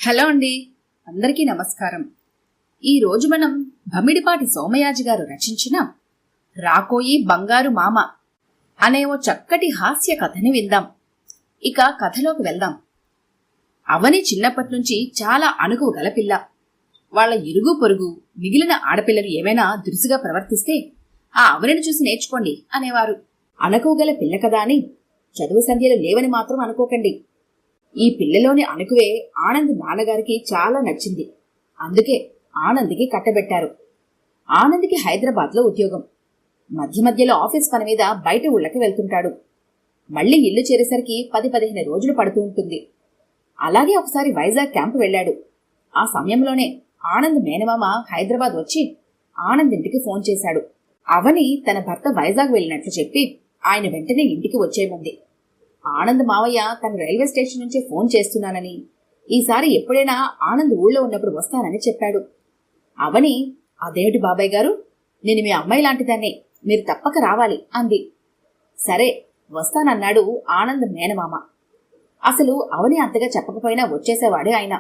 Hello అండి, అందరికీ నమస్కారం. ఈరోజు మనం భమిడిపాటి సోమయాజి గారు రచించిన రాకోయి బంగారు మామ అనే ఓ చక్కటి హాస్య కథని విందాం. ఇక కథలోకి వెళ్దాం. అవని చిన్నప్పటి నుంచి చాలా అణుకువ గల పిల్ల. వాళ్ల ఇరుగు పొరుగు మిగిలిన ఆడపిల్లలు ఏమైనా దురుసుగా ప్రవర్తిస్తే ఆ అవనిని చూసి నేర్చుకోండి అనేవారు. అణకువ గల పిల్ల కదా అని చదువు సంధ్యలు లేవని మాత్రం అనుకోకండి. ఈ పిల్లలోని అణకువే ఆనంద్ నాన్నగారికి చాలా నచ్చింది. అందుకే ఆనంద్కి కట్టబెట్టారు. ఆనంద్కి హైదరాబాద్లో ఉద్యోగం. మధ్య మధ్యలో ఆఫీస్ పని మీద బయట ఊళ్ళకి వెళ్తుంటాడు. మళ్లీ ఇల్లు చేరేసరికి 10-15 రోజులు పడుతూ ఉంటుంది. అలాగే ఒకసారి వైజాగ్ క్యాంపు వెళ్లాడు. ఆ సమయంలోనే ఆనంద్ మేనమామ హైదరాబాద్ వచ్చి ఆనంద్ ఇంటికి ఫోన్ చేశాడు. అవని తన భర్త వైజాగ్ వెళ్ళినట్లు చెప్పి ఆయన వెంటనే ఇంటికి వచ్చేయమంది. ఆనంద్ మావయ్య తన రైల్వే స్టేషన్ నుంచి ఫోన్ చేస్తున్నానని, ఈసారి ఎప్పుడైనా ఆనంద్ ఊళ్ళో ఉన్నప్పుడు వస్తానని చెప్పాడు. అవని, అదేమిటి బాబాయ్ గారు, నేను మీ అమ్మాయి లాంటిదాన్నే, మీరు తప్పక రావాలి అంది. సరే వస్తానన్నాడు ఆనంద్ మేనమామ. అసలు అవని అంతగా చెప్పకపోయినా వచ్చేసేవాడే ఆయన.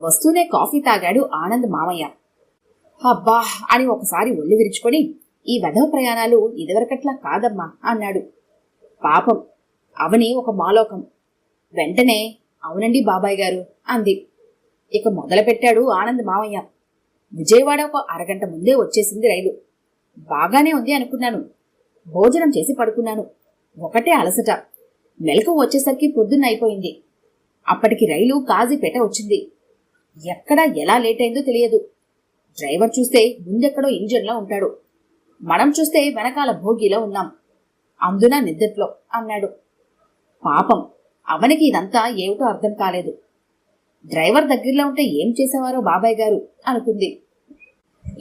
వస్తూనే కాఫీ తాగాడు ఆనంద్ మామయ్య. అబ్బా అని ఒకసారి ఒళ్ళు విరుచుకొని, ఈ వెధవ ప్రయాణాలు ఇదివరకట్లా కాదమ్మా అన్నాడు. పాపం అవని ఒక మాలోకం. వెంటనే అవునండి బాబాయ్ గారు అంది. ఇక మొదలుపెట్టాడు ఆనంద్ మావయ్య. విజయవాడ ఒక అరగంట ముందే వచ్చేసింది రైలు. బాగానే ఉంది అనుకున్నాను. భోజనం చేసి పడుకున్నాను. ఒకటే అలసట. మెలకు వచ్చేసరికి పొద్దున్న అయిపోయింది. అప్పటికి రైలు కాజీపేట వచ్చింది. ఎక్కడా ఎలా లేట్ అయిందో తెలియదు. డ్రైవర్ చూస్తే ముందెక్కడో ఇంజన్లో ఉంటాడు. మనం చూస్తే వెనకాల భోగిలో ఉన్నాం. అందున నిద్దట్లో అన్నాడు. పాపం అవనికి ఇదంతా ఏమిటో అర్థం కాలేదు. డ్రైవర్ దగ్గరలో ఉంటే ఏం చేసేవారో బాబాయ్ గారు అనుకుంది.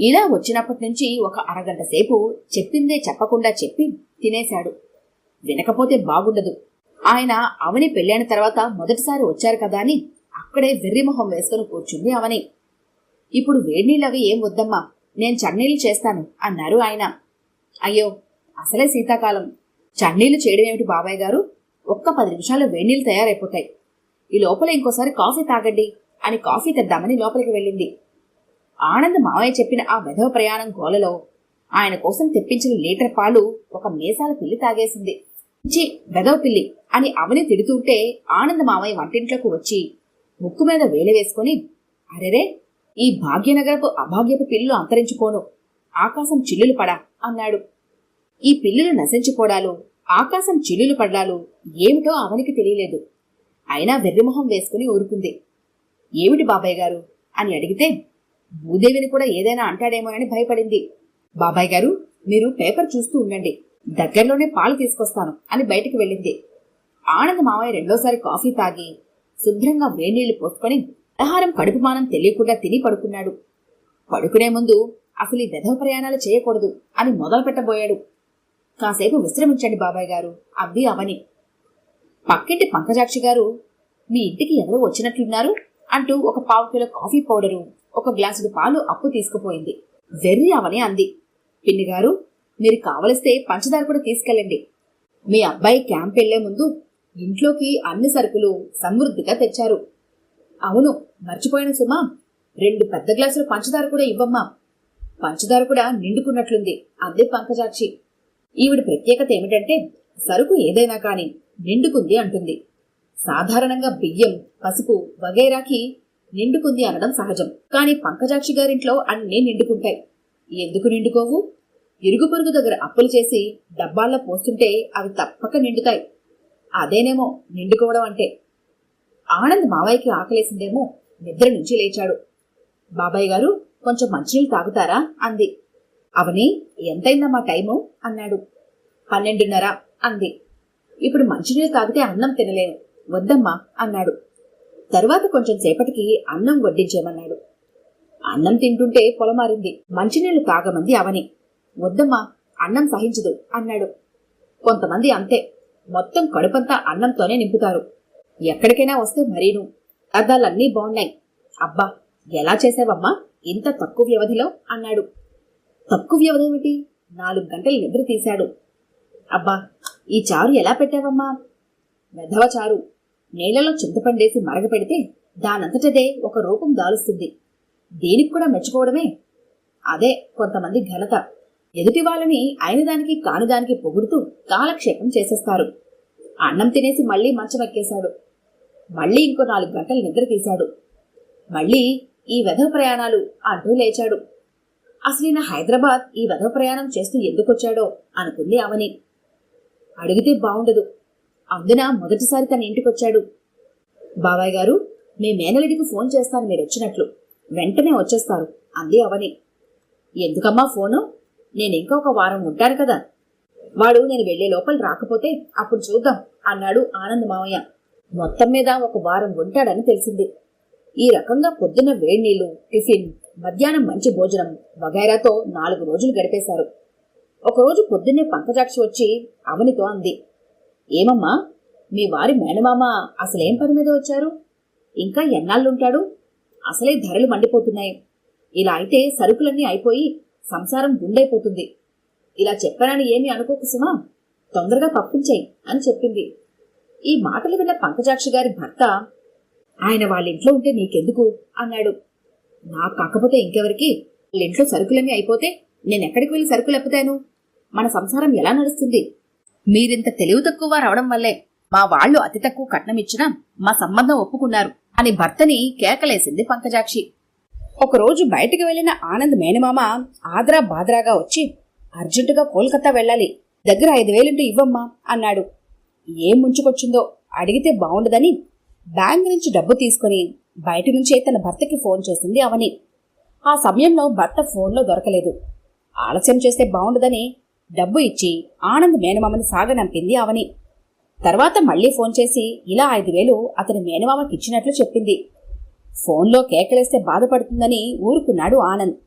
ఇలా వచ్చినప్పటి నుంచి ఒక అరగంట సేపు చెప్పిందే చెప్పకుండా చెప్పి తినేశాడు. వినకపోతే బాగుండదు. ఆయన అవని పెళ్ళైన తర్వాత మొదటిసారి వచ్చారు కదా అని అక్కడే వెర్రిమొహం వేసుకుని కూర్చుంది అవని. ఇప్పుడు వేడినీళ్ళవి ఏం వద్దమ్మా, నేను చన్నీళ్లు చేస్తాను అన్నారు ఆయన. అయ్యో అసలే శీతాకాలం, చన్నీళ్లు చేయడం ఏమిటి బాబాయ్ గారు, ఒక్క 10 నిమిషాల్లో వేడినీళ్ళు తయారైపోతాయి. ఈ లోపల ఇంకోసారి కాఫీ తాగండి అని కాఫీ తెద్దామని లోపలికి వెళ్ళింది. ఆనంద్ మావయ్య చెప్పిన ఆ వెధవ ప్రయాణం గోలలో ఆయన కోసం తెప్పించిన లీటర్ పాలు ఒక మీసాల పిల్లి తాగేసింది. చి వెధవ పిల్లి అని అవని తిడుతుంటే ఆనంద్ మావయ్య వంటింట్లోకి వచ్చి ముక్కు మీద వేలు వేసుకుని, అరెరే ఈ భాగ్యనగరపు అభాగ్యపు పిల్లులు అంతరించుకోను, ఆకాశం చిల్లులు పడా అన్నాడు. ఈ పిల్లులు నశించిపోడాలు, ఆకాశం చిల్లులు పడ్డాలు ఏమిటో అవనికి తెలియలేదు. అయినా వెర్రిమొహం వేసుకుని ఊరుకుంది. ఏమిటి బాబాయ్ గారు అని అడిగితే భూదేవిని కూడా ఏదైనా అంటాడేమోనని భయపడింది. బాబాయ్ గారు మీరు పేపర్ చూస్తూ ఉండండి, దగ్గరలోనే పాలు తీసుకొస్తాను అని బయటికి వెళ్ళింది. ఆనంద్ మావయ్య రెండోసారి కాఫీ తాగి శుభ్రంగా వేడినీళ్లు పోసుకొని ఆహారం కడుపుమానం తెలియకుండా తిని పడుకున్నాడు. పడుకునే ముందు అసలు ఈ వెధవ ప్రయాణాలు చేయకూడదు అని మొదలు పెట్టబోయాడు. కాసేపు విశ్రమించండి బాబాయ్ గారు అంది అవని. పక్కింటి పంకజాక్షి గారు, మీ ఇంటికి ఎవరో వచ్చినట్లున్నారు అంటూ ఒక 1/4 కిలో కాఫీ పౌడరు, 1 గ్లాసుడు పాలు అప్పు తీసుకుపోయింది. వెర్రి అవని అంది. పిన్ని గారు మీరు కావలిస్తే పంచదార కూడా తీసుకెళ్ళండి. మీ అబ్బాయి క్యాంప్ వెళ్లే ముందు ఇంట్లోకి అన్ని సరుకులు సమృద్ధిగా తెచ్చారు. అవును మర్చిపోయిన సుమా, 2 పెద్ద గ్లాసులు పంచదార కూడా ఇవ్వమ్మా. పంచదార కూడా నిండుకున్నట్లుంది అంది పంకజాక్షి. ఈవిడ ప్రత్యేకత ఏమిటంటే సరుకు ఏదైనా కాని నిండుకుంది అంటుంది. సాధారణంగా బియ్యం, పసుపు వగైరాకి నిండుకుంది అనడం సహజం. కాని పంకజాక్షి గారింట్లో అన్నీ నిండుకుంటాయి. ఎందుకు నిండుకోవు? ఇరుగు పొరుగు దగ్గర అప్పులు చేసి డబ్బాల్లో పోస్తుంటే అవి తప్పక నిండుతాయి. అదేనేమో నిండుకోవడం అంటే. ఆనంద్ మావయ్యకి ఆకలేసిందేమో నిద్ర నుంచి లేచాడు. బాబాయ్ గారు కొంచెం మంచినీళ్ళు తాగుతారా అంది. అవని ఎంతైందమ్మా టైము అన్నాడు. 12:30 అంది. ఇప్పుడు మంచినీళ్ళు తాగితే అన్నం తినలేను, వద్దమ్మా అన్నాడు. తరువాత కొంచెం సేపటికి అన్నం వడ్డించేమన్నాడు. అన్నం తింటుంటే పొలమారింది. మంచినీళ్లు తాగమంది అవని. వద్దమ్మా అన్నం సహించదు అన్నాడు. కొంతమంది అంతే, మొత్తం కడుపంతా అన్నంతోనే నింపుతారు. ఎక్కడికైనా వస్తే మరీను. అర్థాలన్నీ బాగున్నాయి. అబ్బా ఎలా చేసావమ్మా ఇంత తక్కువ వ్యవధిలో అన్నాడు. తక్కువ వ్యవధి ఏమిటి? 4 గంటలు నిద్ర తీశాడు. అబ్బా ఈ చారు ఎలా పెట్టావమ్మా? వెధవ చారు. నీళ్లలో చింతపండేసి మరగపెడితే దానంతటదే ఒక రూపం దాలుస్తుంది. దీనికి కూడా మెచ్చుకోవడమే. అదే కొంతమంది ఘనత. ఎదుటి వాళ్ళని అయిన దానికి కానిదానికి పొగుడుతూ కాలక్షేపం చేసేస్తారు. అన్నం తినేసి మళ్లీ మంచం ఎక్కేశాడు. మళ్లీ ఇంకో 4 గంటలు నిద్ర తీశాడు. మళ్లీ ఈ వెధవ ప్రయాణాలు అంటూ లేచాడు. అసలు హైదరాబాద్ ఈ వెధవ ప్రయాణం చేస్తూ ఎందుకొచ్చాడో అనుకుంది అవని. అడిగితే బావుండదు. అందున మొదటిసారి తన ఇంటికొచ్చాడు. బాబాయ్ గారు, మీ మేనలుడికి ఫోన్ చేస్తాను మీరొచ్చినట్లు. వెంటనే వచ్చేస్తారు అంది అవని. ఎందుకమ్మా ఫోను? నేనింకా ఒక వారం ఉంటాను కదా. వాడు నేను వెళ్లే లోపల రాకపోతే అప్పుడు చూద్దాం అన్నాడు ఆనంద్ మావయ్య. మొత్తం మీద ఒక వారం ఉంటాడని తెలిసింది. ఈ రకంగా పొద్దున్న వేడినీళ్లు, టిఫిన్, మధ్యాహ్నం మంచి భోజనం వగైరాతో 4 రోజులు గడిపేశారు. ఒకరోజు పొద్దున్నే పంకజాక్షి వచ్చి అవనితో అంది, ఏమమ్మా, మీ వారి మేనమామ అసలేం పని మీద వచ్చారు? ఇంకా ఎన్నాళ్ళుంటాడు? అసలే ధరలు మండిపోతున్నాయి. ఇలా అయితే సరుకులన్నీ అయిపోయి సంసారం గుండైపోతుంది. ఇలా చెప్పానని ఏమీ అనుకోకు సుమా, తొందరగా పంపించేయి అని చెప్పింది. ఈ మాటలు విన్న పంకజాక్షి గారి భర్త, ఆయన వాళ్ళింట్లో ఉంటే నీకెందుకు అన్నాడు. నాకు కాకపోతే ఇంకెవరికి? వాళ్ళింట్లో సరుకులన్నీ అయిపోతే నేనెక్కడికి వెళ్ళి సరుకులు ఎప్పుతాను? మన సంసారం ఎలా నడుస్తుంది? మీరింత తెలివి తక్కువ రావడం వల్లే మా వాళ్లు అతి తక్కువ కట్నమిచ్చినా మా సంబంధం ఒప్పుకున్నారు అని భర్తని కేకలేసింది పంకజాక్షి. ఒకరోజు బయటికి వెళ్లిన ఆనంద్ మేనమామ ఆద్రా బాద్రాగా వచ్చి, అర్జెంటుగా కోల్కతా వెళ్ళాలి, దగ్గర 5,000 ఇవ్వమ్మా అన్నాడు. ఏం ముంచుకొచ్చిందో అడిగితే బావుండదని బ్యాంక్ నుంచి డబ్బు తీసుకుని బయటి నుంచే తన భర్తకి ఫోన్ చేసింది అవని. ఆ సమయంలో భర్త ఫోన్లో దొరకలేదు. ఆలస్యం చేస్తే బావుండదని డబ్బు ఇచ్చి ఆనంద్ మేనమామని సాగనంపింది అవని. తర్వాత మళ్లీ ఫోన్ చేసి ఇలా 5,000 అతని మేనమామకి ఇచ్చినట్లు చెప్పింది. ఫోన్లో కేకలేస్తే బాధపడుతుందని ఊరుకున్నాడు ఆనంద్.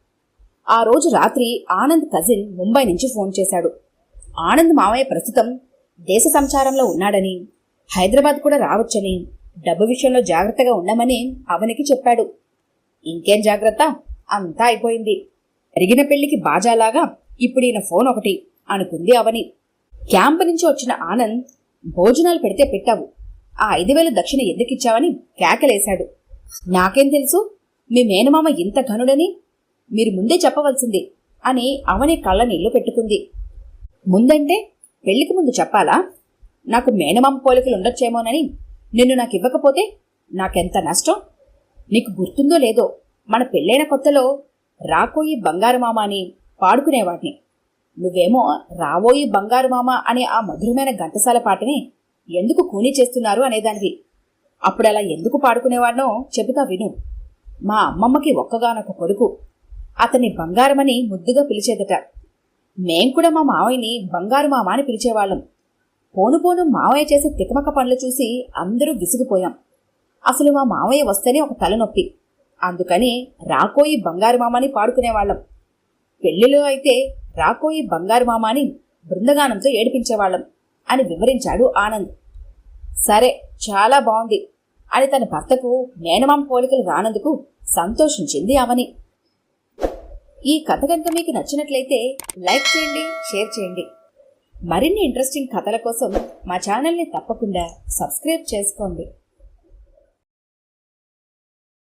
ఆ రోజు రాత్రి ఆనంద్ కజిన్ ముంబై నుంచి ఫోన్ చేశాడు. ఆనంద్ మావయ్య ప్రస్తుతం దేశ సంచారంలో ఉన్నాడని, హైదరాబాద్ కూడా రావచ్చని, డబ్బు విషయంలో జాగ్రత్తగా ఉండమని అవనికి చెప్పాడు. ఇంకేం జాగ్రత్త, అంతా అయిపోయింది. జరిగిన పెళ్లికి బాజాలాగా ఇప్పుడు ఈయన ఫోన్ ఒకటి అనుకుంది అవని. క్యాంపు నుంచి వచ్చిన ఆనంద్, భోజనాలు పెడితే పెట్టావు, ఆ 5,000 దక్షిణ ఎందుకిచ్చావని కేకలేశాడు. నాకేం తెలుసు మీ మేనమామ ఇంత ఘనుడని? మీరు ముందే చెప్పవలసింది అని అవని కళ్ళ నీళ్లు పెట్టుకుంది. ముందంటే పెళ్లికి ముందు చెప్పాలా? నాకు మేనమామ పోలికలు ఉండొచ్చేమోనని నిన్ను నాకివ్వకపోతే నాకెంత నష్టం? నీకు గుర్తుందో లేదో, మన పెళ్ళైన కొత్తలో రాకోయి బంగారు మామ అని పాడుకునేవాడిని. నువ్వేమో రావోయి బంగారు మామ అనే ఆ మధురమైన ఘంటసాల పాటని ఎందుకు కూనీ చేస్తున్నారు అనేదానివి. అప్పుడలా ఎందుకు పాడుకునేవాడినో చెబుతా విను. మా అమ్మమ్మకి ఒక్కగానొక కొడుకు. అతన్ని బంగారమని ముద్దుగా పిలిచేదట. మేం కూడా మా మావయ్యని బంగారు మామ అని పిలిచేవాళ్ళం. పోను పోను మావయ్య చేసే తికమక పనులు చూసి అందరూ విసిగిపోయాం. అసలు మా మావయ్య వస్తేనే ఒక తలనొప్పి. అందుకని రాకోయి బంగారు మామ అని పాడుకునేవాళ్ళం. పెళ్లిలో అయితే రాకోయి బంగారు మామ అని బృందగానంతో ఏడిపించేవాళ్ళం అని వివరించాడు ఆనంద్. సరే, చాలా బాగుంది అని తన భర్తకు మేనమామ పోలికలు రానందుకు సంతోషించింది అవని. ఈ కథ కనుక మీకు నచ్చినట్లయితే లైక్ చేయండి, షేర్ చేయండి. మరిన్ని ఇంట్రెస్టింగ్ కథల కోసం మా ఛానల్ని తప్పకుండా సబ్స్క్రైబ్ చేసుకోండి.